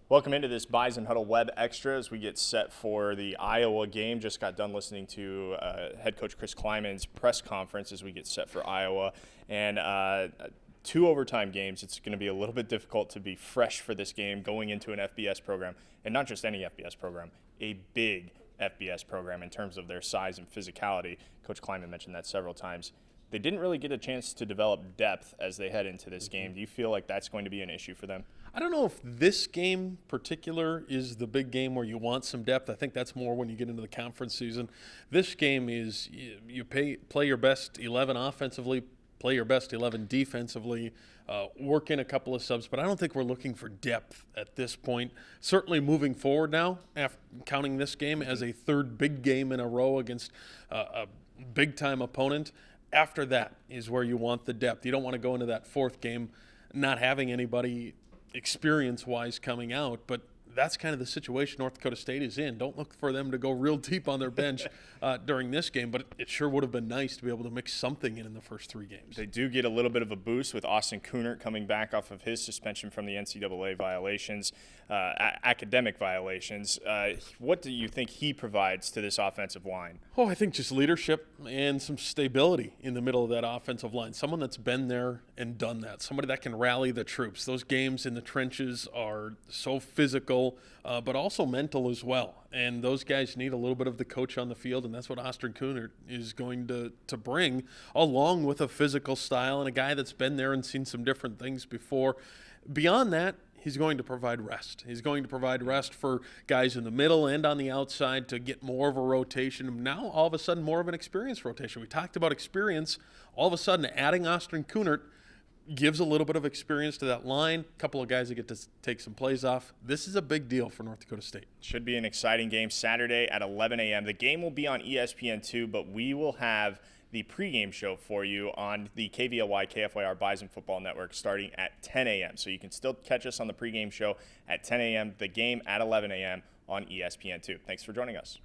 Welcome into this Bison Huddle Web Extra as we get set for the Iowa game. Just got done listening to head coach Chris Klieman's press conference as we get set for Iowa. And two overtime games, it's going to be a little bit difficult to be fresh for this game going into an FBS program. And not just any FBS program, a big FBS program in terms of their size and physicality. Coach Klieman mentioned that several times. They didn't really get a chance to develop depth as they head into this game. Do you feel like that's going to be an issue for them? I don't know if this game particular is the big game where you want some depth. I think that's more when you get into the conference season. This game is you play your best 11 offensively, play your best 11 defensively, work in a couple of subs, but I don't think we're looking for depth at this point. Certainly moving forward now, after counting this game as a third big game in a row against a big-time opponent, after that is where you want the depth. You don't want to go into that fourth game not having anybody experience-wise coming out, but that's kind of the situation North Dakota State is in. Don't look for them to go real deep on their bench during this game, but it sure would have been nice to be able to mix something in the first three games. They do get a little bit of a boost with Cooner coming back off of his suspension from the NCAA violations, academic violations. What do you think he provides to this offensive line? Oh, I think just leadership and some stability in the middle of that offensive line. Someone that's been there and done that. Somebody that can rally the troops. Those games in the trenches are so physical, but also mental as well. And those guys need a little bit of the coach on the field, and that's what Cooner is going to bring, along with a physical style and a guy that's been there and seen some different things before. Beyond that, he's going to provide rest. He's going to provide rest for guys in the middle and on the outside to get more of a rotation. Now, all of a sudden, more of an experience rotation. We talked about experience. All of a sudden, adding Cooner gives a little bit of experience to that line. A couple of guys that get to take some plays off. This is a big deal for North Dakota State. Should be an exciting game Saturday at 11 a.m. The game will be on ESPN2, but we will have the pregame show for you on the KVLY KFYR Bison Football Network starting at 10 a.m. So you can still catch us on the pregame show at 10 a.m., the game at 11 a.m. on ESPN2. Thanks for joining us.